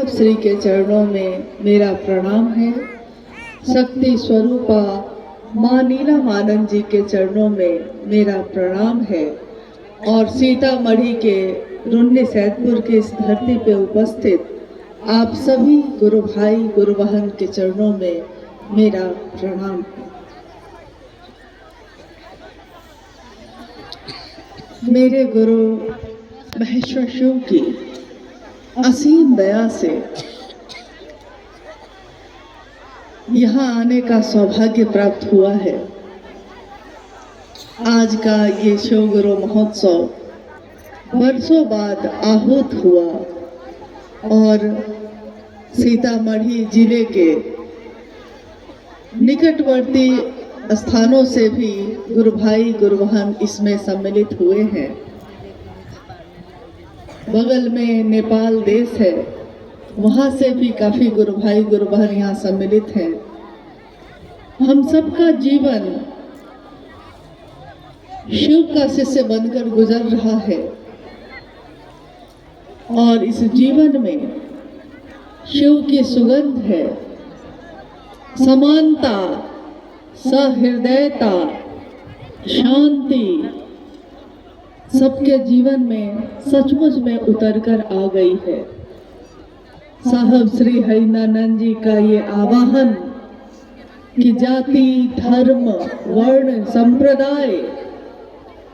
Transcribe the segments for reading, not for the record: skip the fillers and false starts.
श्री के चरणों में मेरा प्रणाम है। शक्ति स्वरूपा माँ नीलम जी के चरणों में मेरा प्रणाम है। और सीतामढ़ी के रुन्नी सैदपुर की इस धरती पे उपस्थित आप सभी गुरु भाई गुरु बहन के चरणों में मेरा प्रणाम है। मेरे गुरु महेश्वर शिव की असीम दया से यहाँ आने का सौभाग्य प्राप्त हुआ है। आज का ये शिव गुरु महोत्सव वर्षों बाद आहूत हुआ और सीतामढ़ी जिले के निकटवर्ती स्थानों से भी गुरु भाई गुरु बहन इसमें सम्मिलित हुए हैं। बगल में नेपाल देश है, वहाँ से भी काफी गुरु भाई गुरु बहन यहाँ सम्मिलित हैं। हम सबका जीवन शिव का शिष्य बनकर गुजर रहा है और इस जीवन में शिव की सुगंध है। समानता, सहृदयता, शांति सबके जीवन में सचमुच में उतरकर आ गई है। साहब श्री हरिनानंद जी का ये आवाहन कि जाति, धर्म, वर्ण, संप्रदाय,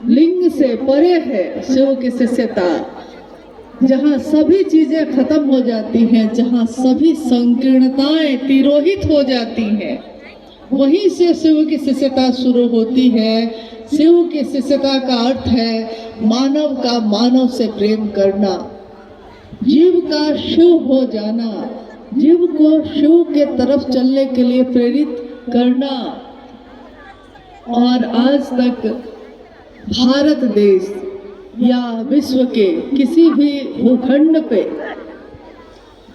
लिंग से परे है शिव की शिष्यता। जहाँ सभी चीजें खत्म हो जाती हैं, जहाँ सभी संकीर्णताएं तिरोहित हो जाती हैं, वहीं से शिव की शिष्यता शुरू होती है। शिव की शिष्यता का अर्थ है मानव का मानव से प्रेम करना, जीव का शिव हो जाना, जीव को शिव के तरफ चलने के लिए प्रेरित करना। और आज तक भारत देश या विश्व के किसी भी भूखंड पे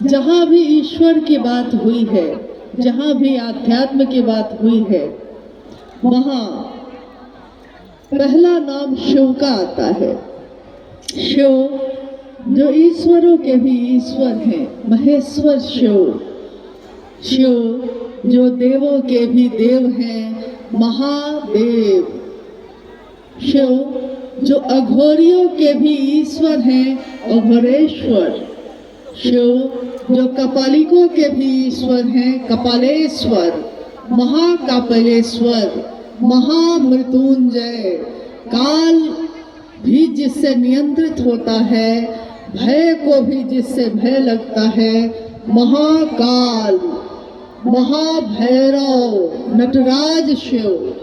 जहाँ भी ईश्वर की बात हुई है, जहाँ भी आध्यात्म की बात हुई है, वहाँ पहला नाम शिव का आता है। शिव जो ईश्वरों के भी ईश्वर हैं, महेश्वर शिव। शिव जो देवों के भी देव हैं, महादेव। शिव जो अघोरियों के भी ईश्वर हैं, अघोरेश्वर। शिव जो कपालिकों के भी ईश्वर हैं, कपालेश्वर, महाकापलेश्वर, महामृत्युंजय। काल भी जिससे नियंत्रित होता है, भय को भी जिससे भय लगता है, महाकाल, महाभैरव, नटराज शिव।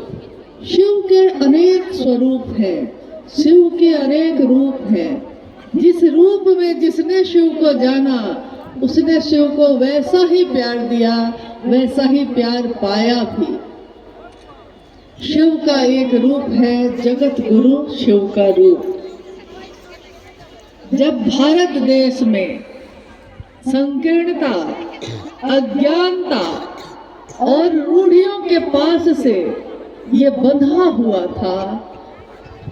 शिव के अनेक स्वरूप हैं, शिव के अनेक रूप हैं। जिस रूप में जिसने शिव को जाना, उसने शिव को वैसा ही प्यार दिया, वैसा ही प्यार पाया भी। शिव का एक रूप है जगत गुरु शिव का रूप। जब भारत देश में संकीर्णता, अज्ञानता और रूढ़ियों के पास से ये बंधा हुआ था,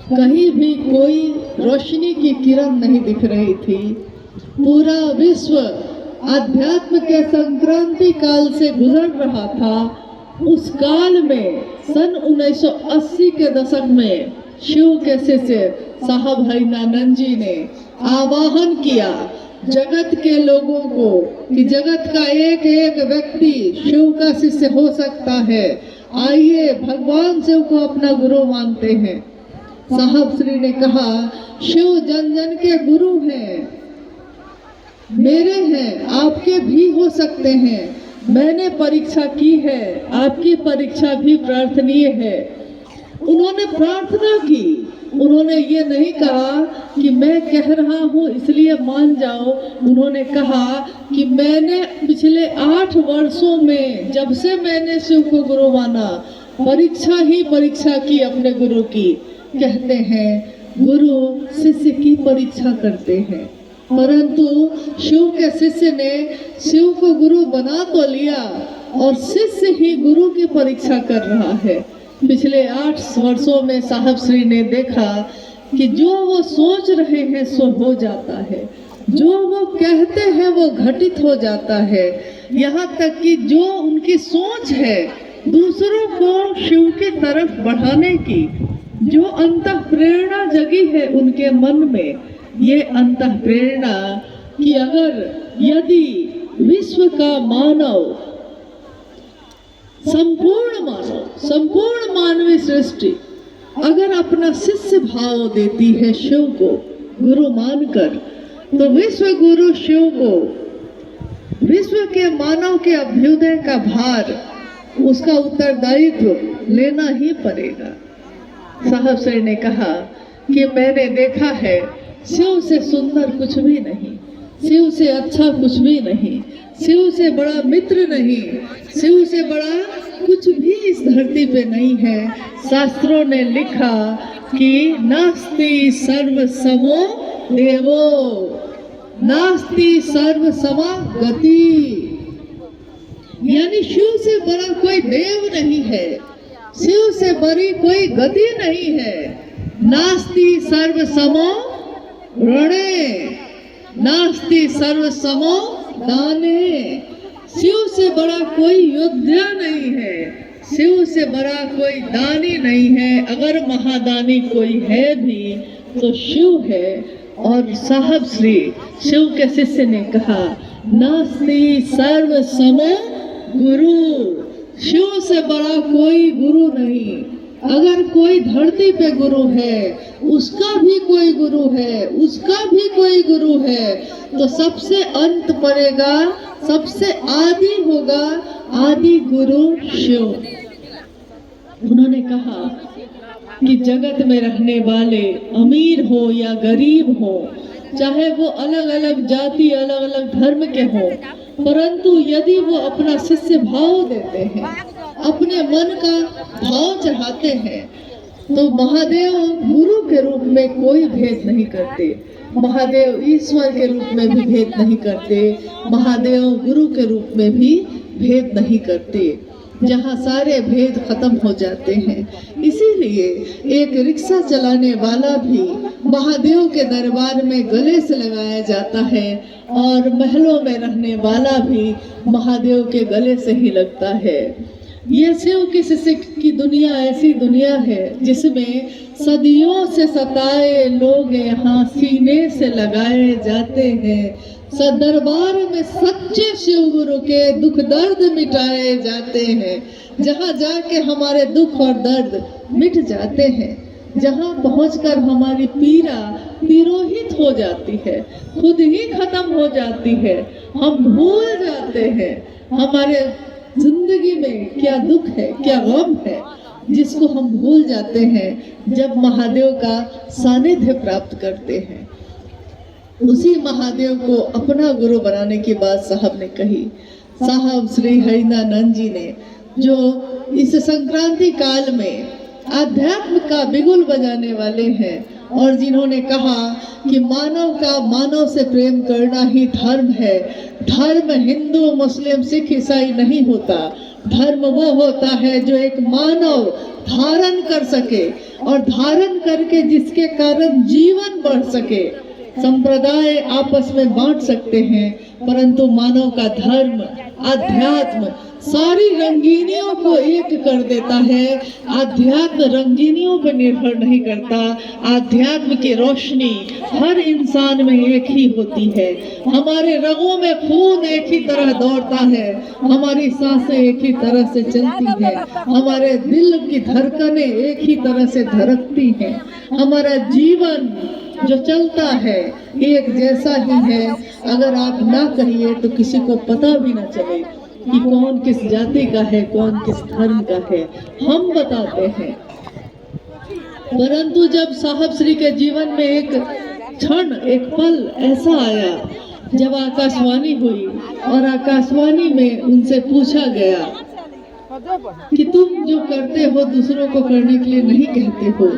कहीं भी कोई रोशनी की किरण नहीं दिख रही थी। पूरा विश्व अध्यात्म के संक्रांति काल से गुजर रहा था। उस काल में सन 1980 के दशक में शिव के शिष्य साहब हरिनानंद जी ने आवाहन किया जगत के लोगों को कि जगत का एक एक व्यक्ति शिव का शिष्य हो सकता है। आइए भगवान शिव को अपना गुरु मानते हैं। साहब श्री ने कहा शिव जन जन के गुरु हैं, मेरे हैं, आपके भी हो सकते हैं। मैंने परीक्षा की है, आपकी परीक्षा भी प्रार्थनीय है। उन्होंने प्रार्थना की, उन्होंने ये नहीं कहा कि मैं कह रहा हूँ इसलिए मान जाओ। उन्होंने कहा कि मैंने पिछले 8 वर्षों में जब से मैंने शिव को गुरु माना, परीक्षा ही परीक्षा की अपने गुरु की। कहते हैं गुरु शिष्य की परीक्षा करते हैं, परंतु शिव के शिष्य ने शिव को गुरु बना तो लिया और शिष्य ही गुरु की परीक्षा कर रहा है। पिछले 8 वर्षों में साहब श्री ने देखा कि जो वो सोच रहे हैं सो हो जाता है। जो वो कहते हैं वो घटित हो जाता है। यहाँ तक कि जो उनकी सोच है दूसरों को शिव की तरफ बढ़ाने की, जो अंतः प्रेरणा जगी है उनके मन में, ये अंतः प्रेरणा कि अगर यदि विश्व का मानव, संपूर्ण मानवीय सृष्टि अगर अपना शिष्य भाव देती है शिव को गुरु मानकर, तो विश्व गुरु शिव को विश्व के मानव के अभ्युदय का भार, उसका उत्तरदायित्व लेना ही पड़ेगा। साहब श्री ने कहा कि मैंने देखा है शिव से सुंदर कुछ भी नहीं, शिव से अच्छा कुछ भी नहीं, शिव से बड़ा मित्र नहीं, शिव से बड़ा कुछ भी इस धरती पे नहीं है। शास्त्रों ने लिखा कि नास्ति सर्व समो देवो, नास्ति सर्व समा गति, यानी शिव से बड़ा कोई देव नहीं है, शिव से बड़ी कोई गति नहीं है। नास्ति सर्व समो रणे, नास्ति सर्व समो दाने, शिव से बड़ा कोई योद्धा नहीं है, शिव से बड़ा कोई दानी नहीं है। अगर महादानी कोई है भी तो शिव है। और साहब श्री शिव के शिष्य ने कहा नास्ति सर्व समो गुरु, शिव से बड़ा कोई गुरु नहीं। अगर कोई धरती पे गुरु है, उसका भी कोई गुरु है, उसका भी कोई गुरु है, तो सबसे अंत पड़ेगा, सबसे आदि होगा, आदि गुरु शिव। उन्होंने कहा कि जगत में रहने वाले अमीर हो या गरीब हो, चाहे वो अलग अलग जाति अलग अलग धर्म के हो, परंतु यदि वो अपना शिष्य भाव देते हैं, अपने मन का भाव चढ़ाते हैं, तो महादेव गुरु के रूप में कोई भेद नहीं करते, महादेव ईश्वर के रूप में भी भेद नहीं करते, महादेव गुरु के रूप में भी भेद नहीं करते, जहाँ सारे भेद खत्म हो जाते हैं। इसीलिए एक रिक्शा चलाने वाला भी महादेव के दरबार में गले से लगाया जाता है, और महलों में रहने वाला भी महादेव के गले से ही लगता है। ये शिव की शिष्य की दुनिया ऐसी दुनिया है जिसमें सदियों से सताए लोग यहाँ सीने से लगाए जाते हैं। दरबार में सच्चे शिव गुरु के दुख दर्द मिटाए जाते हैं, जहाँ जाके हमारे दुख और दर्द मिट जाते हैं, जहाँ पहुंचकर हमारी पीड़ा तिरोहित हो जाती है, खुद ही खत्म हो जाती है। हम भूल जाते हैं हमारे जिंदगी में क्या दुख है, क्या गम है, जिसको हम भूल जाते हैं जब महादेव का सानिध्य प्राप्त करते हैं। उसी महादेव को अपना गुरु बनाने की बात साहब ने कही। साहब श्री हरिनानंद जी ने जो इस संक्रांति काल में आध्यात्म का बिगुल बजाने वाले हैं, और जिन्होंने कहा कि मानव का मानव से प्रेम करना ही धर्म है। धर्म हिंदू मुस्लिम सिख ईसाई नहीं होता, धर्म वो होता है जो एक मानव धारण कर सके, और धारण करके जिसके कारण जीवन बढ़ सके। संप्रदाय आपस में बांट सकते हैं, परंतु मानव का धर्म अध्यात्म सारी रंगीनियों को एक कर देता है। आध्यात्म रंगीनियों पर निर्भर नहीं करता, आध्यात्म की रोशनी हर इंसान में एक ही होती है। हमारे रगों में खून एक ही तरह दौड़ता है, हमारी सांसें एक ही तरह से चलती है, हमारे दिल की धड़कनें एक ही तरह से धड़कती हैं, हमारा जीवन जो चलता है एक जैसा ही है। अगर आप ना कहिए तो किसी को पता भी ना चले कि कौन किस जाति का है, कौन किस धर्म का है, हम बताते हैं। परंतु जब साहब श्री के जीवन में एक क्षण, एक पल ऐसा आया जब आकाशवाणी हुई, और आकाशवाणी में उनसे पूछा गया कि तुम जो करते हो दूसरों को करने के लिए नहीं कहते हो।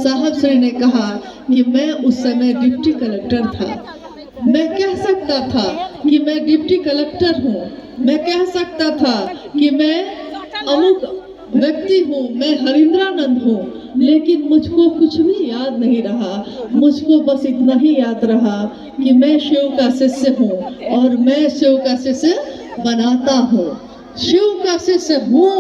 साहब श्री ने कहा कि मैं उस समय डिप्टी कलेक्टर था, मैं कह सकता था कि मैं डिप्टी कलेक्टर हूँ, मैं कह सकता था कि मैं अमुक व्यक्ति हूँ, मैं हरिंद्रानंद हूँ, लेकिन मुझको कुछ भी याद नहीं रहा। मुझको बस इतना ही याद रहा कि मैं शिव का शिष्य हूँ और मैं शिव का शिष्य बनाता हूँ, शिव का शिष्य हूँ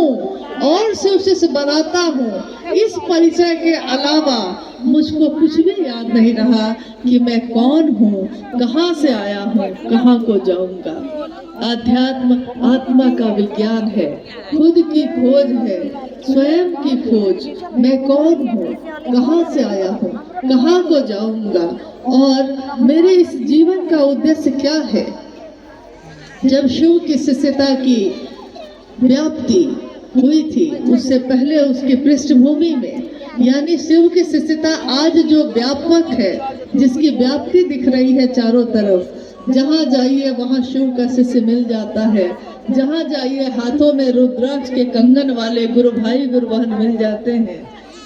और शिव शिष्य बनाता हूँ। इस परिचय के अलावा मुझको कुछ भी याद नहीं रहा कि मैं कौन हूँ, कहाँ से आया हूँ, कहाँ को जाऊंगा। आध्यात्म आत्मा का विज्ञान है, खुद की खोज है, स्वयं की खोज। मैं कौन हूँ, कहाँ से आया हूँ, कहाँ को जाऊंगा और मेरे इस जीवन का उद्देश्य क्या है। जब शिव की शिष्यता की व्याप्ति हुई थी, उससे पहले उसकी पृष्ठभूमि में यानी शिव की शिष्यता आज जो व्यापक है, जिसकी व्याप्ति दिख रही है चारों तरफ, जहाँ जाइए वहाँ शिव का शिष्य मिल जाता है। जहाँ जाइए हाथों में रुद्राक्ष के कंगन वाले गुरु भाई गुरु बहन मिल जाते हैं।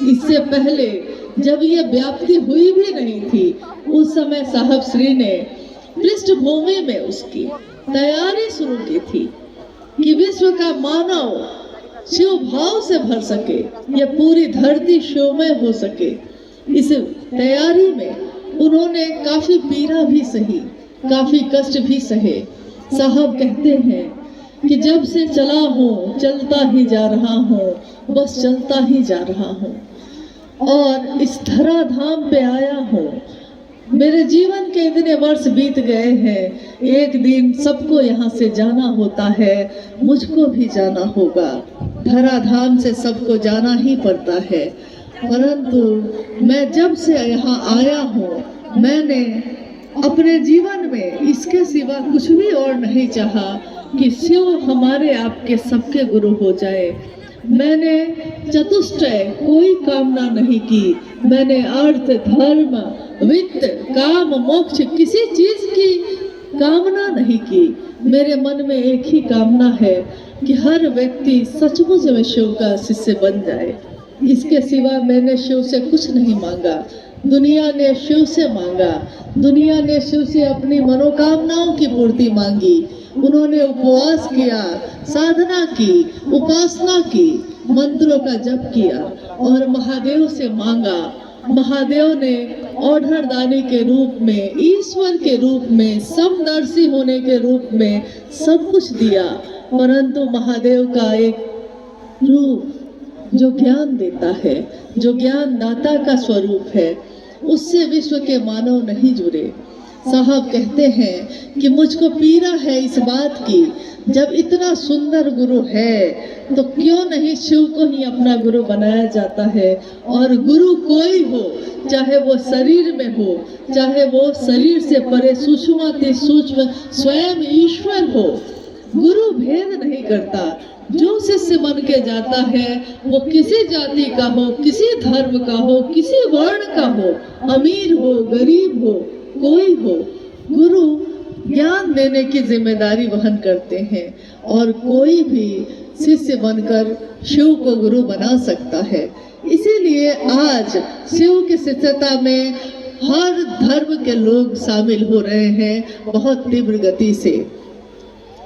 इससे पहले जब ये व्याप्ति हुई भी नहीं थी, उस समय साहब श्री ने पृष्ठभूमि में उसकी तैयारी शुरू की थी कि विश्व का मानव शिव भाव से भर सके, ये पूरी धरती शिवमय हो सके। इस तैयारी में उन्होंने काफी पीड़ा भी सही, काफी कष्ट भी सहे। साहब कहते हैं कि जब से चला हूँ चलता ही जा रहा हूँ, बस चलता ही जा रहा हूँ और इस धरा धाम पे आया हूँ। मेरे जीवन के इतने वर्ष बीत गए हैं, एक दिन सबको यहाँ से जाना होता है, मुझको भी जाना होगा। धराधाम से सबको जाना ही पड़ता है, परंतु मैं जब से यहाँ आया हूँ, मैंने अपने जीवन में इसके सिवा कुछ भी और नहीं चाहा कि शिव हमारे आपके सबके गुरु हो जाए। मैंने चतुष्टय कोई कामना नहीं की। मैंने अर्थ, धर्म, वित्त, काम, मोक्ष किसी चीज की कामना नहीं की। मेरे मन में एक ही कामना है कि हर व्यक्ति सचमुच में शिव का शिष्य बन जाए। इसके सिवा मैंने शिव से कुछ नहीं मांगा। दुनिया ने शिव से मांगा, दुनिया ने शिव से अपनी मनोकामनाओं की पूर्ति मांगी। उन्होंने उपवास किया, साधना की, उपासना की, मंत्रों का जप किया और महादेव से मांगा। महादेव ने औढ़रदानी के रूप में, ईश्वर के रूप में, समदर्शी होने के रूप में सब कुछ दिया, परंतु महादेव का एक रूप जो ज्ञान देता है, जो ज्ञान दाता का स्वरूप है, उससे विश्व के मानव नहीं जुड़े। साहब कहते हैं कि मुझको पीड़ा है इस बात की, जब इतना सुंदर गुरु है तो क्यों नहीं शिव को ही अपना गुरु बनाया जाता है। और गुरु कोई हो, चाहे वो शरीर में हो, चाहे वो शरीर से परे सूक्ष्माति सूक्ष्म स्वयं ईश्वर हो, गुरु भेद नहीं करता। जो शिष्य बन के जाता है वो किसी जाति का हो, किसी धर्म का हो, किसी वर्ण का हो, अमीर हो, गरीब हो, कोई हो, गुरु ज्ञान देने की जिम्मेदारी वहन करते हैं और कोई भी शिष्य बनकर शिव को गुरु बना सकता है। इसीलिए आज शिव की शिष्यता में हर धर्म के लोग शामिल हो रहे हैं बहुत तीव्र गति से,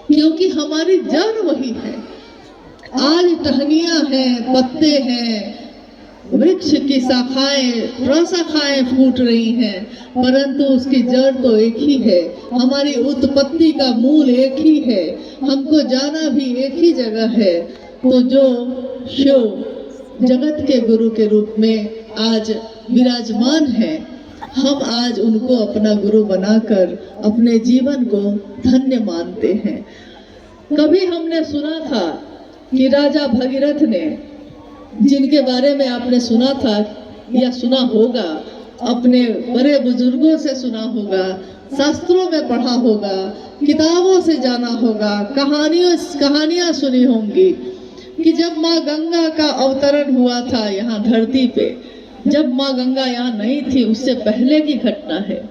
क्योंकि हमारी जड़ वही है। आज टहनियाँ हैं, पत्ते हैं, वृक्ष की शाखाएं, प्रशाखाएं फूट रही हैं, परंतु उसकी जड़ तो एक ही है। हमारी उत्पत्ति का मूल एक ही है, हमको जाना भी एक ही जगह है। तो जो शिव जगत के गुरु के रूप में आज विराजमान है, हम आज उनको अपना गुरु बनाकर अपने जीवन को धन्य मानते हैं। कभी हमने सुना था कि राजा भगीरथ ने, जिनके बारे में आपने सुना था या सुना होगा, अपने बड़े बुजुर्गों से सुना होगा, शास्त्रों में पढ़ा होगा, किताबों से जाना होगा, कहानियां सुनी होंगी कि जब माँ गंगा का अवतरण हुआ था यहाँ धरती पे, जब माँ गंगा यहाँ नहीं थी, उससे पहले की घटना है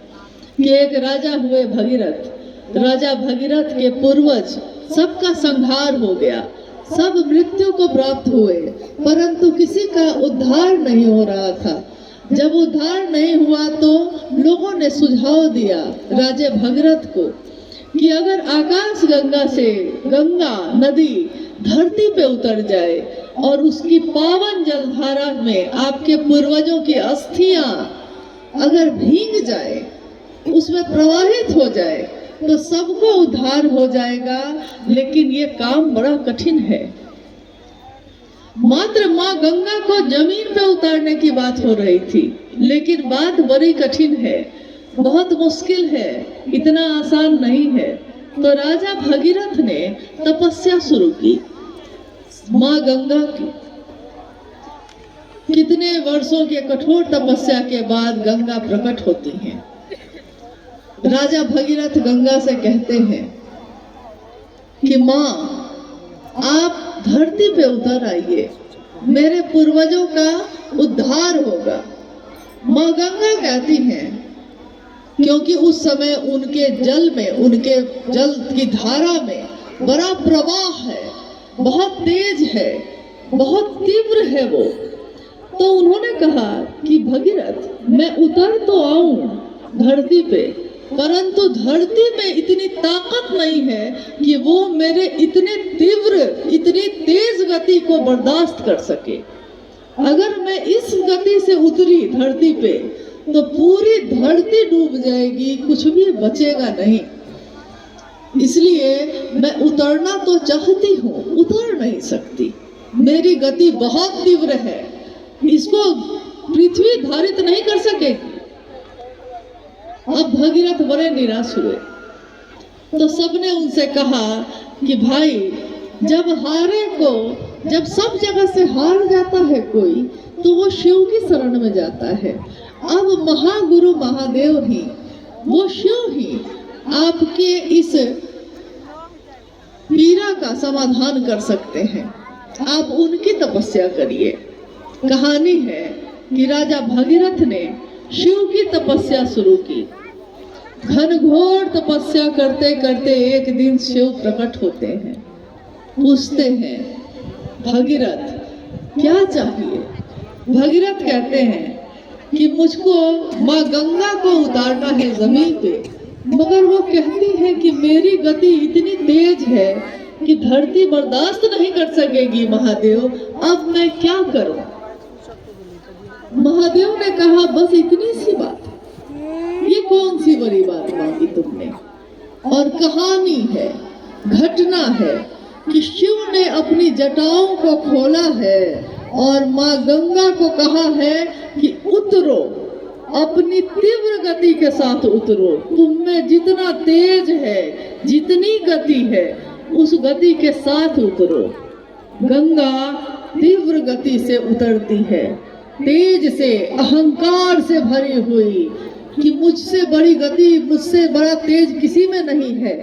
कि एक राजा हुए भगीरथ। राजा भगीरथ के पूर्वज सबका संहार हो गया, सब मृत्यु को प्राप्त हुए, परंतु किसी का उद्धार नहीं हो रहा था। जब उद्धार नहीं हुआ तो लोगों ने सुझाव दिया राजा भगीरथ को कि अगर आकाश गंगा से गंगा नदी धरती पे उतर जाए और उसकी पावन जलधारा में आपके पूर्वजों की अस्थियां अगर भीग जाए, उसमें प्रवाहित हो जाए, तो सबको उद्धार हो जाएगा। लेकिन ये काम बड़ा कठिन है। मात्र माँ गंगा को जमीन पे उतारने की बात हो रही थी, लेकिन बात बड़ी कठिन है, बहुत मुश्किल है, इतना आसान नहीं है। तो राजा भगीरथ ने तपस्या शुरू की माँ गंगा की। कितने वर्षों के कठोर तपस्या के बाद गंगा प्रकट होती हैं। राजा भगीरथ गंगा से कहते हैं कि माँ, आप धरती पे उतर आइए, मेरे पूर्वजों का उद्धार होगा। माँ गंगा कहती हैं, क्योंकि उस समय उनके जल में, उनके जल की धारा में बड़ा प्रवाह है, बहुत तेज है, बहुत तीव्र है वो। तो उन्होंने कहा कि भगीरथ, मैं उतर तो आऊं धरती पे, परंतु धरती में इतनी ताकत नहीं है कि वो मेरे इतने तीव्र, इतनी तेज गति को बर्दाश्त कर सके। अगर मैं इस गति से उतरी धरती पे तो पूरी धरती डूब जाएगी, कुछ भी बचेगा नहीं। इसलिए मैं उतरना तो चाहती हूँ, उतर नहीं सकती, मेरी गति बहुत तीव्र है, इसको पृथ्वी धारित नहीं कर सकेगी। अब भगीरथ बड़े निराश हुए। तो सबने उनसे कहा कि भाई, जब हारे को, जब सब जगह से हार जाता है कोई, तो वो शिव की शरण में जाता है। अब महागुरु महादेव ही, वो शिव ही आपके इस पीड़ा का समाधान कर सकते हैं। आप उनकी तपस्या करिए। कहानी है कि राजा भगीरथ ने शिव की तपस्या शुरू की। घनघोर तपस्या करते करते एक दिन शिव प्रकट होते हैं। पूछते हैं, भगीरथ क्या चाहिए? भगीरथ कहते हैं कि मुझको माँ गंगा को उतारना है जमीन पे, मगर वो कहती है कि मेरी गति इतनी तेज है कि धरती बर्दाश्त नहीं कर सकेगी महादेव, अब मैं क्या करूं? महादेव ने कहा, बस इतनी सी बात, ये कौन सी बड़ी बात मांगी तुमने? और कहानी है, घटना है कि शिव ने अपनी जटाओं को खोला है और माँ गंगा को कहा है कि उतरो, अपनी तीव्र गति के साथ उतरो। तुम में जितना तेज है, जितनी गति है, उस गति के साथ उतरो। गंगा तीव्र गति से उतरती है, तेज से, अहंकार से भरी हुई कि मुझसे बड़ी गति, मुझसे बड़ा तेज किसी में नहीं है,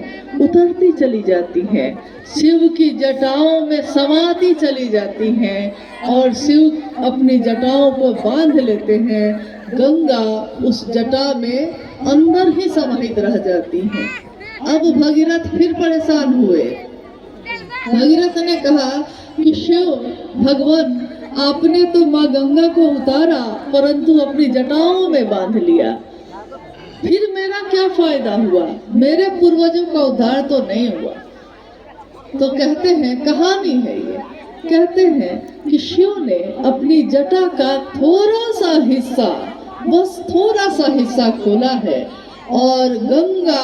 उतरती चली जाती है, शिव की जटाओं में समाती चली जाती हैं और शिव अपनी जटाओं को बांध लेते हैं। गंगा उस जटा में अंदर ही समाहित रह जाती हैं। अब भगीरथ फिर परेशान हुए। भगीरथ ने कहा कि शिव भगवान, आपने तो माँ गंगा को उतारा परंतु अपनी जटाओं में बांध लिया, फिर मेरा क्या फायदा हुआ? मेरे पूर्वजों का उद्धार तो नहीं हुआ। तो कहते हैं, कहानी है ये, कहते हैं कि शिव ने अपनी जटा का थोड़ा सा हिस्सा, बस थोड़ा सा हिस्सा खोला है और गंगा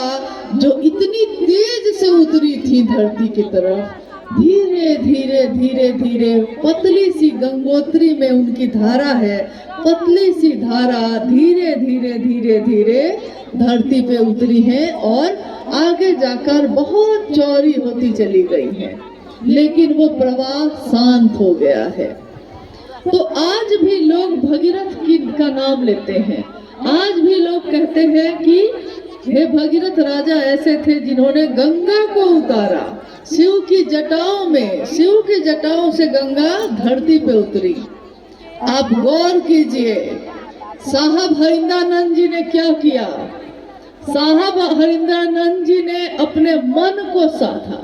जो इतनी तेज से उतरी थी धरती की तरफ, धीरे धीरे धीरे धीरे पतली सी गंगोत्री में उनकी धारा है, पतली सी धारा धीरे धीरे धीरे धीरे धरती पे उतरी है और आगे जाकर बहुत चौड़ी होती चली गई है, लेकिन वो प्रवाह शांत हो गया है। तो आज भी लोग भगीरथ की का नाम लेते हैं। आज भी लोग कहते हैं कि हे भगीरथ राजा ऐसे थे जिन्होंने गंगा को उतारा, शिव की जटाओं में, शिव की जटाओं से गंगा धरती पे उतरी। आप गौर कीजिए, साहब हरिंद्रानंद जी ने क्या किया? साहब हरिंद्रानंद जी ने अपने मन को साधा।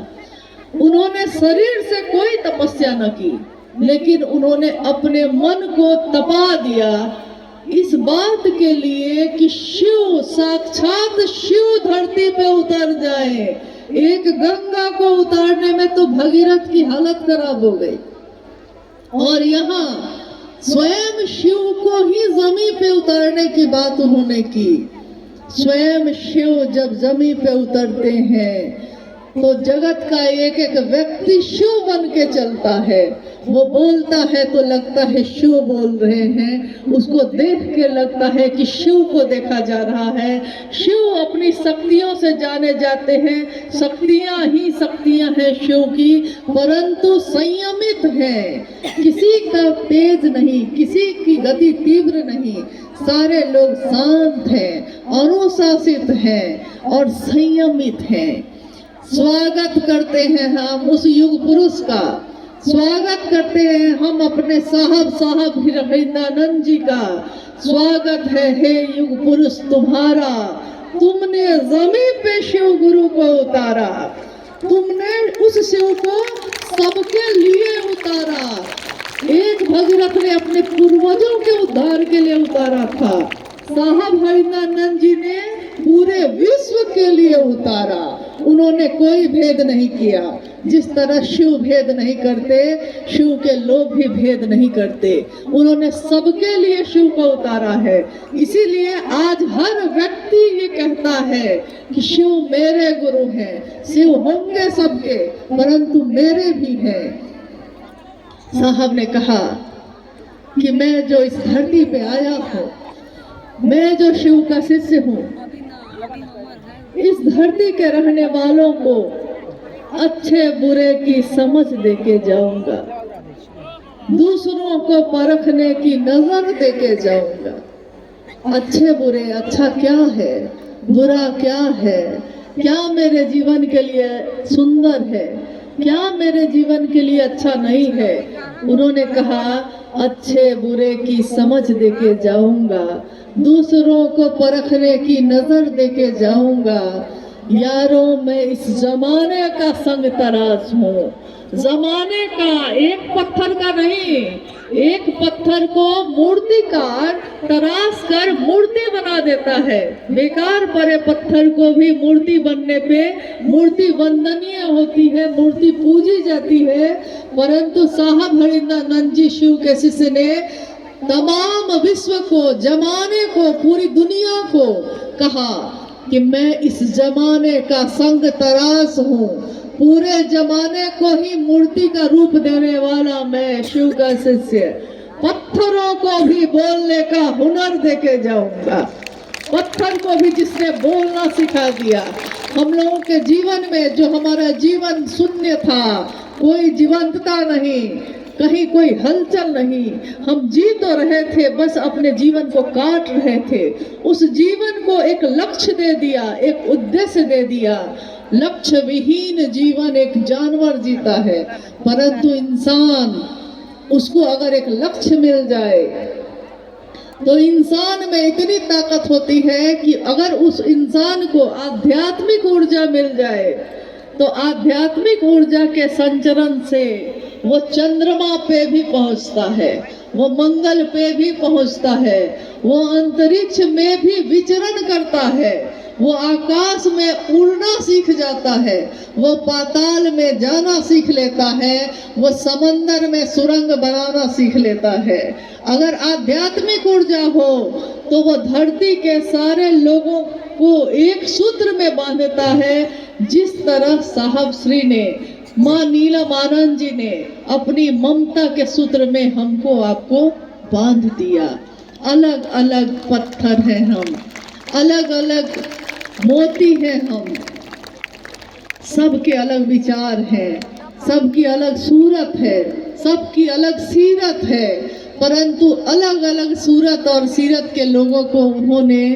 उन्होंने शरीर से कोई तपस्या न की, लेकिन उन्होंने अपने मन को तपा दिया इस बात के लिए कि शिव, साक्षात शिव धरती पे उतर जाए। एक गंगा को उतारने में तो भगीरथ की हालत खराब हो गई। और यहाँ स्वयं शिव को ही जमीन पे उतारने की बात उन्होंने की। स्वयं शिव जब जमीन पे उतरते हैं तो जगत का एक एक व्यक्ति शिव बन के चलता है। वो बोलता है तो लगता है शिव बोल रहे हैं, उसको देख के लगता है कि शिव को देखा जा रहा है। शिव अपनी शक्तियों से जाने जाते हैं, शक्तियां ही शक्तियां हैं शिव की, परंतु संयमित हैं, किसी का तेज नहीं, किसी की गति तीव्र नहीं, सारे लोग शांत हैं, अनुशासित हैं और संयमित हैं। स्वागत करते हैं हम उस युग पुरुष का, स्वागत करते हैं हम अपने साहब हिरण्यांनंद जी का। स्वागत है हे युग पुरुष तुम्हारा, तुमने जमीन पे शिव गुरु को उतारा, तुमने उस शिव को सबके लिए उतारा। एक भगीरथ ने अपने पूर्वजों के उद्धार के लिए उतारा था, साहब हिरण्यांनंद जी ने पूरे विश्व के लिए उतारा। उन्होंने कोई भेद नहीं किया, जिस तरह शिव भेद नहीं करते, शिव के लोग भी भेद नहीं करते। उन्होंने सबके लिए शिव को उतारा है। इसीलिए आज हर व्यक्ति ये कहता है कि शिव मेरे गुरु हैं, शिव होंगे सबके परंतु मेरे भी हैं। साहब ने कहा कि मैं जो इस धरती पे आया हूँ, मैं जो शिव का शिष्य हूँ, इस धरती के रहने वालों को अच्छे बुरे की समझ देके जाऊंगा, दूसरों को परखने की नजर देके जाऊंगा। अच्छे बुरे, अच्छा क्या है, बुरा क्या है, क्या मेरे जीवन के लिए सुंदर है, क्या मेरे जीवन के लिए अच्छा नहीं है। उन्होंने कहा अच्छे बुरे की समझ देके जाऊंगा, दूसरों को परखने की नजर देके जाऊंगा। यारों मैं इस जमाने का संग तराश हूँ, जमाने का, एक पत्थर का नहीं। एक पत्थर को मूर्तिकार तराश कर मूर्ति बना देता है, बेकार पड़े पत्थर को भी मूर्ति बनने पे मूर्ति वंदनीय होती है, मूर्ति पूजी जाती है। परंतु साहब हिरण्यांनंद जी शिव के शिष्य ने तमाम विश्व को, जमाने को, पूरी दुनिया को कहा कि मैं इस जमाने का संग तराश हूँ, पूरे जमाने को ही मूर्ति का रूप देने वाला मैं शिव का शिष्य। पत्थरों को भी बोलने का हुनर देके जाऊंगा। पत्थर को भी जिसने बोलना सिखा दिया। हम लोगों के जीवन में जो हमारा जीवन शून्य था, कोई जीवंतता नहीं, कहीं कोई हलचल नहीं, हम जी तो रहे थे, बस अपने जीवन को काट रहे थे। उस जीवन को एक लक्ष्य दे दिया, एक उद्देश्य दे दिया। लक्ष्य विहीन जीवन एक जानवर जीता है, परंतु इंसान, उसको अगर एक लक्ष्य मिल जाए तो इंसान में इतनी ताकत होती है कि अगर उस इंसान को आध्यात्मिक ऊर्जा मिल जाए तो आध्यात्मिक ऊर्जा के संचरण से वो चंद्रमा पे भी पहुंचता है, वो मंगल पे भी पहुंचता है, वो अंतरिक्ष में भी विचरण करता है, वो आकाश में उड़ना सीख जाता है, वो पाताल में जाना सीख लेता है, वो समंदर में सुरंग बनाना सीख लेता है। अगर आध्यात्मिक ऊर्जा हो तो वो धरती के सारे लोगों को एक सूत्र में बांधता है, जिस तरह साहब श्री ने, माँ नीलम आनंद जी ने अपनी ममता के सूत्र में हमको आपको बांध दिया। अलग अलग पत्थर हैं हम, अलग अलग मोती हैं हम, सबके अलग विचार हैं, सबकी अलग सूरत है, सबकी अलग सीरत है, परंतु अलग अलग सूरत और सीरत के लोगों को उन्होंने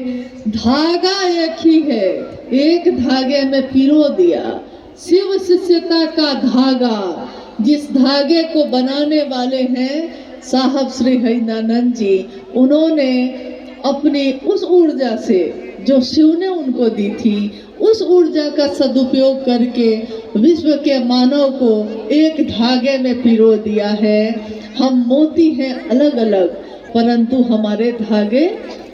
धागा एक ही है, एक धागे में पिरो दिया। शिव शिष्यता का धागा, जिस धागे को बनाने वाले हैं साहब श्री हिरण्यांनंद जी, उन्होंने अपनी उस ऊर्जा से जो शिव ने उनको दी थी, उस ऊर्जा का सदुपयोग करके विश्व के मानव को एक धागे में पिरो दिया है। हम मोती हैं अलग अलग, परंतु हमारे धागे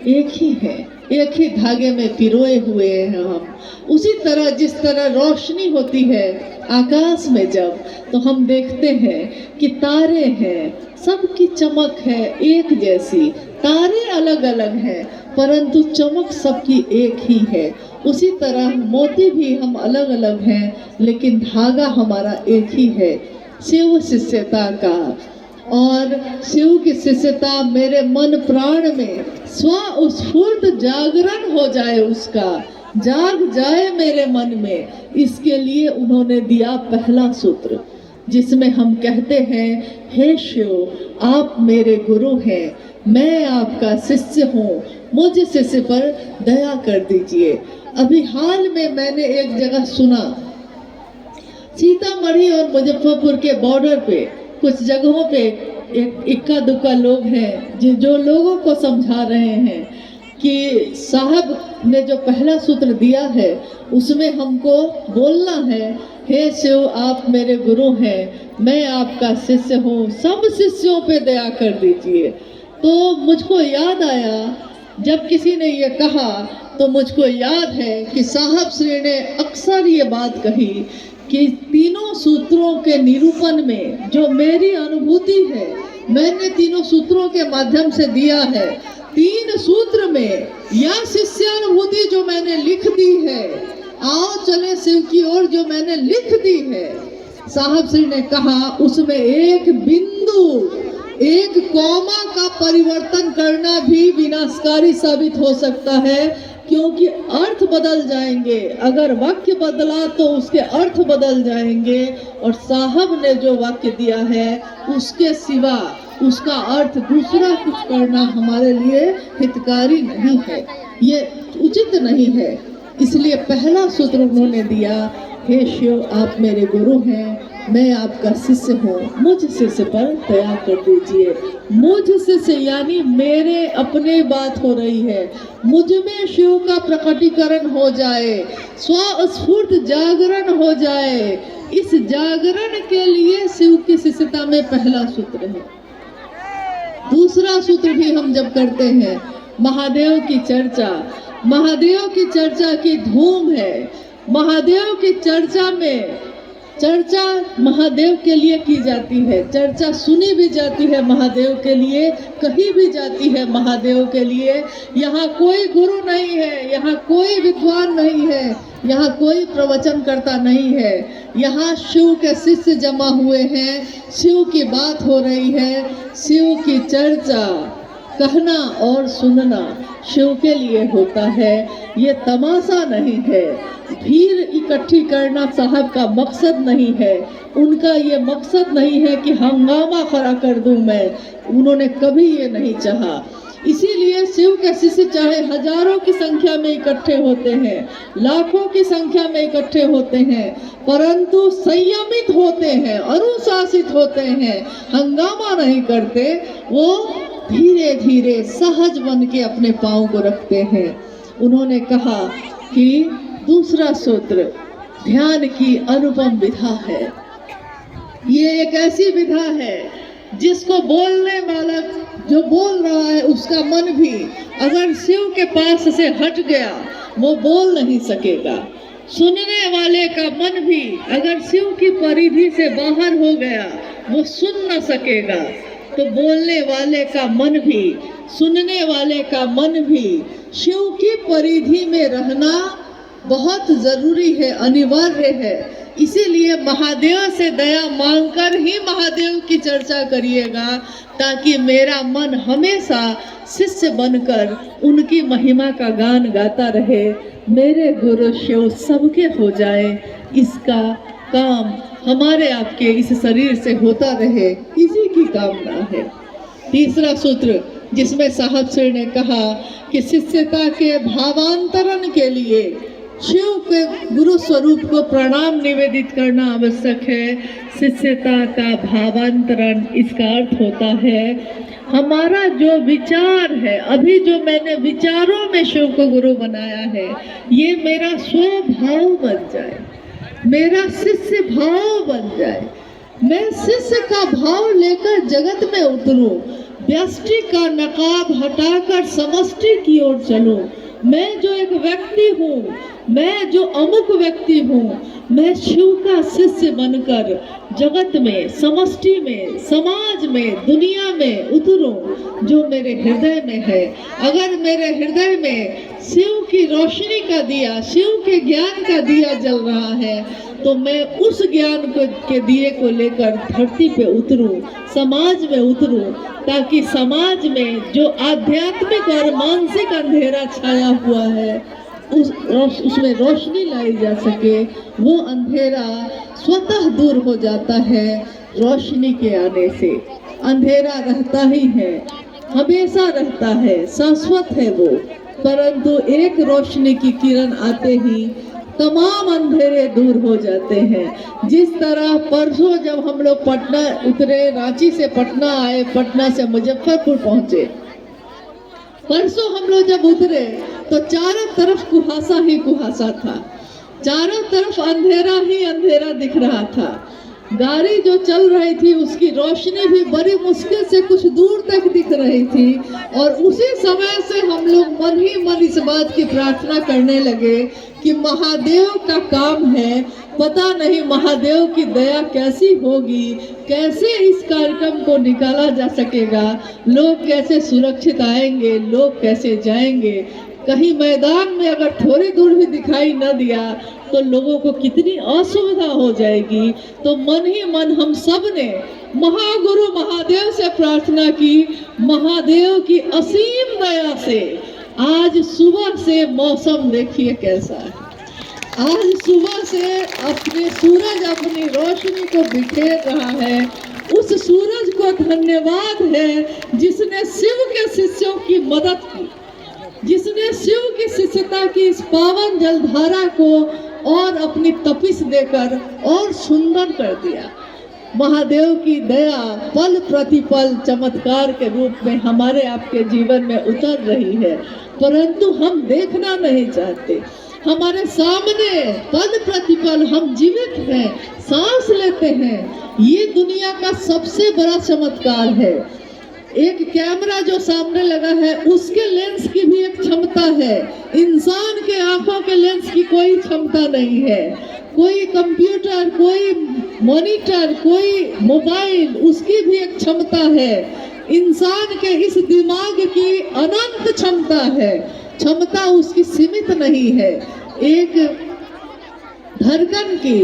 एक ही हैं। एक ही धागे में पिरोए हुए हैं हम। उसी तरह जिस तरह रोशनी होती है आकाश में जब, तो हम देखते हैं कि तारे हैं, सबकी चमक है एक जैसी। तारे अलग अलग हैं परंतु चमक सबकी एक ही है। उसी तरह मोती भी हम अलग अलग हैं लेकिन धागा हमारा एक ही है, शिव शिष्यता का। और शिव की शिष्यता मेरे मन प्राण में स्वस्फूर्त जागरण हो जाए, उसका जाग जाए मेरे मन में। इसके लिए उन्होंने दिया पहला सूत्र, जिसमें हम कहते हैं, हे शिव आप मेरे गुरु हैं, मैं आपका शिष्य हूँ, मुझ शिष्य पर दया कर दीजिए। अभी हाल में मैंने एक जगह सुना, सीतामढ़ी और मुजफ्फरपुर के बॉर्डर पे कुछ जगहों पे एक इक्का दुक्का लोग हैं जो लोगों को समझा रहे हैं कि साहब ने जो पहला सूत्र दिया है उसमें हमको बोलना है, हे शिव आप मेरे गुरु हैं, मैं आपका शिष्य हूँ, सब शिष्यों पे दया कर दीजिए। तो मुझको याद आया, जब किसी ने ये कहा तो मुझको याद है कि साहब श्री ने अक्सर ये बात कही कि तीनों सूत्रों के निरूपण में जो मेरी अनुभूति है, मैंने तीनों सूत्रों के माध्यम से दिया है। तीन सूत्र में या शिष्यानुभूति जो मैंने लिख दी है, आओ चले शिव की ओर जो मैंने लिख दी है, साहब श्री ने कहा उसमें एक बिंदु, एक कॉमा का परिवर्तन करना भी विनाशकारी साबित हो सकता है, क्योंकि अर्थ बदल जाएंगे। अगर वाक्य बदला तो उसके अर्थ बदल जाएंगे, और साहब ने जो वाक्य दिया है उसके सिवा उसका अर्थ दूसरा कुछ करना हमारे लिए हितकारी नहीं है, ये उचित नहीं है। इसलिए पहला सूत्र उन्होंने दिया, हे शिव आप मेरे गुरु हैं, मैं आपका शिष्य हूँ, मुझ शिष्य पर दया कर दीजिए। मुझ शिष्य यानी मेरे अपने बात हो रही है, मुझ में शिव का प्रकटीकरण हो जाए, स्वस्फूर्त जागरण हो जाए। इस जागरण के लिए शिव की शिष्यता में पहला सूत्र है। दूसरा सूत्र भी हम जब करते हैं, महादेव की चर्चा, महादेव की चर्चा की धूम है। महादेव की चर्चा में चर्चा महादेव के लिए की जाती है, चर्चा सुनी भी जाती है महादेव के लिए, कही भी जाती है महादेव के लिए। यहाँ कोई गुरु नहीं है, यहाँ कोई विद्वान नहीं है, यहाँ कोई प्रवचन करता नहीं है, यहाँ शिव के शिष्य जमा हुए हैं, शिव की बात हो रही है। शिव की चर्चा कहना और सुनना शिव के लिए होता है, ये तमाशा नहीं है। भीड़ इकट्ठी करना साहब का मकसद नहीं है, उनका ये मकसद नहीं है कि हंगामा खड़ा कर दूं मैं, उन्होंने कभी ये नहीं चाहा। इसीलिए शिव के शिष्य चाहे हजारों की संख्या में इकट्ठे होते हैं, लाखों की संख्या में इकट्ठे होते हैं, परंतु संयमित होते हैं, अनुशासित होते हैं, हंगामा नहीं करते। वो धीरे धीरे सहज बन के अपने पाँव को रखते हैं। उन्होंने कहा कि दूसरा सूत्र ध्यान की अनुपम विधा है। ये एक ऐसी विधा है जिसको बोलने वाला जो बोल रहा है उसका मन भी अगर शिव के पास से हट गया वो बोल नहीं सकेगा। सुनने वाले का मन भी अगर शिव की परिधि से बाहर हो गया वो सुन न सकेगा। तो बोलने वाले का मन भी, सुनने वाले का मन भी शिव की परिधि में रहना बहुत जरूरी है, अनिवार्य है। इसीलिए महादेव से दया मांगकर ही महादेव की चर्चा करिएगा, ताकि मेरा मन हमेशा शिष्य बनकर उनकी महिमा का गान गाता रहे। मेरे गुरु शिव सबके हो जाए, इसका काम हमारे आपके इस शरीर से होता रहे, इसी की कामना है। तीसरा सूत्र जिसमें साहब श्री ने कहा कि शिष्यता के भावांतरण के लिए शिव के गुरु स्वरूप को प्रणाम निवेदित करना आवश्यक है। शिष्यता का भावांतरण इसका अर्थ होता है हमारा जो विचार है, अभी जो मैंने विचारों में शिव को गुरु बनाया है, ये मेरा स्वभाव बन जाए, मेरा शिष्य भाव बन जाए। मैं शिष्य का भाव लेकर जगत में उतरूं, व्यष्टि का नकाब हटाकर समष्टि की ओर चलूं, मैं जो एक व्यक्ति हूँ, मैं जो अमुक व्यक्ति हूँ, मैं शिव का शिष्य बनकर जगत में, समष्टि में, समाज में, दुनिया में उतरूं जो मेरे हृदय में है। अगर मेरे हृदय में शिव की रोशनी का दिया, शिव के ज्ञान का दिया जल रहा है, तो मैं उस ज्ञान को के दिए को लेकर धरती पे उतरूं, समाज में उतरूं, ताकि समाज में जो आध्यात्मिक और मानसिक अंधेरा छाया हुआ है उसमें रोशनी लाई जा सके। वो अंधेरा स्वतः दूर हो जाता है रोशनी के आने से। अंधेरा रहता ही है, हमेशा रहता है, शाश्वत है वो, परंतु एक रोशनी की किरण आते ही तमाम अंधेरे दूर हो जाते हैं। जिस तरह परसों जब हम लोग पटना उतरे, रांची से पटना आए, पटना से मुजफ्फरपुर पहुंचे, परसों हम लोग जब उतरे तो चारों तरफ कुहासा ही कुहासा था, चारों तरफ अंधेरा ही अंधेरा दिख रहा था। गाड़ी जो चल रही थी उसकी रोशनी भी बड़ी मुश्किल से कुछ दूर तक दिख रही थी, और उसी समय से हम लोग मन ही मन इस बात की प्रार्थना करने लगे कि महादेव का काम है, पता नहीं महादेव की दया कैसी होगी, कैसे इस कार्यक्रम को निकाला जा सकेगा, लोग कैसे सुरक्षित आएंगे, लोग कैसे जाएंगे। कहीं मैदान में अगर थोड़ी दूर भी दिखाई न दिया तो लोगों को कितनी असुविधा हो जाएगी। तो मन ही मन हम सब ने महागुरु महादेव से प्रार्थना की, महादेव की असीम दया से आज सुबह से मौसम देखिए कैसा है। आज सुबह से अपने सूरज अपनी रोशनी को बिखेर रहा है। उस सूरज को धन्यवाद है जिसने शिव के शिष्यों की मदद की, जिसने शिव की शिष्यता की इस पावन जलधारा को और अपनी तपिश देकर और सुंदर कर दिया। महादेव की दया पल प्रतिपल चमत्कार के रूप में हमारे आपके जीवन में उतर रही है, परंतु हम देखना नहीं चाहते। हमारे सामने पल प्रतिपल हम जीवित हैं, सांस लेते हैं। ये दुनिया का सबसे बड़ा चमत्कार है। एक कैमरा जो सामने लगा है उसके लेंस की भी एक क्षमता है, इंसान के आंखों के लेंस की कोई क्षमता नहीं है। कोई कंप्यूटर, कोई मॉनिटर, कोई मोबाइल, उसकी भी एक क्षमता है। इंसान के इस दिमाग की अनंत क्षमता है, क्षमता उसकी सीमित नहीं है। एक धड़कन की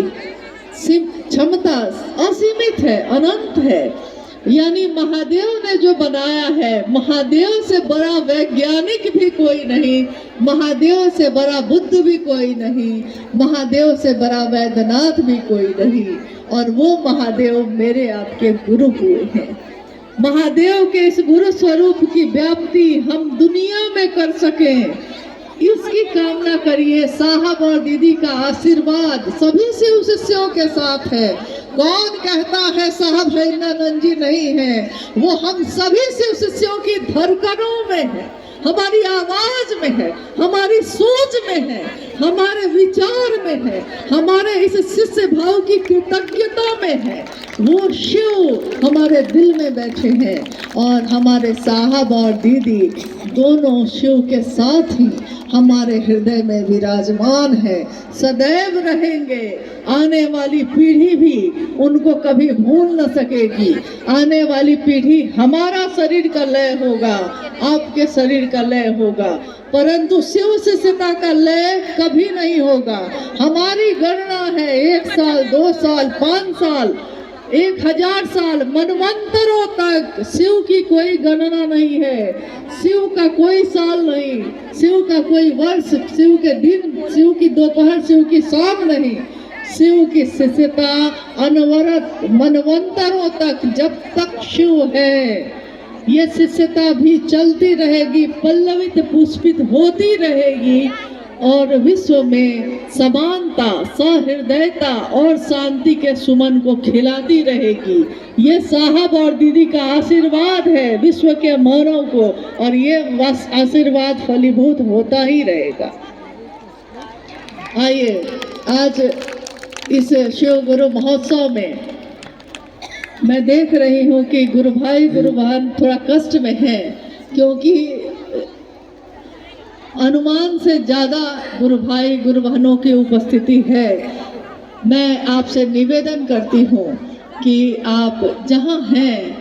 क्षमता असीमित है, अनंत है। यानी महादेव ने जो बनाया है, महादेव से बड़ा वैज्ञानिक भी कोई नहीं, महादेव से बड़ा बुद्ध भी कोई नहीं, महादेव से बड़ा वैद्यनाथ भी कोई नहीं, और वो महादेव मेरे आपके गुरु हुए हैं। महादेव के इस गुरु स्वरूप की व्याप्ति हम दुनिया में कर सकें, इसकी कामना करिए। साहब और दीदी का आशीर्वाद सभी शिव शिष्यों के साथ है। कौन कहता है साहब हैदरानंद जी नहीं है? वो हम सभी शिव शिष्यों की धड़कनों में है, हमारी आवाज में है, हमारी सोच में है, हमारे विचार में है, हमारे इस शिष्य भाव की कृतज्ञता में है। वो शिव हमारे दिल में बैठे हैं, और हमारे साहब और दीदी दोनों शिव के साथ ही हमारे हृदय में विराजमान है, सदैव रहेंगे। आने वाली पीढ़ी भी उनको कभी भूल न सकेगी। आने वाली पीढ़ी, हमारा शरीर का लय होगा, आपके शरीर का लय होगा, परंतु शिव शिष्यता का लय कभी नहीं होगा। हमारी गणना है 1 साल, 2 साल, 5 साल, 1000 साल, मनवंतरों तक शिव की कोई गणना नहीं है। शिव का कोई साल नहीं, शिव का कोई वर्ष, शिव के दिन, शिव की दोपहर, शिव की शाम नहीं। शिव की शिष्यता अनवरत मनवंतरों तक, जब तक शिव है ये शिष्यता भी चलती रहेगी, पल्लवित पुष्पित होती रहेगी, और विश्व में समानता, सहृदयता और शांति के सुमन को खिलाती रहेगी। ये साहब और दीदी का आशीर्वाद है विश्व के मानव को, और ये आशीर्वाद फलीभूत होता ही रहेगा। आइए, आज इस शिव गुरु महोत्सव में मैं देख रही हूँ कि गुरु भाई गुरु बहन थोड़ा कष्ट में हैं, क्योंकि अनुमान से ज़्यादा गुरु भाई गुरु बहनों की उपस्थिति है। मैं आपसे निवेदन करती हूँ कि आप जहाँ हैं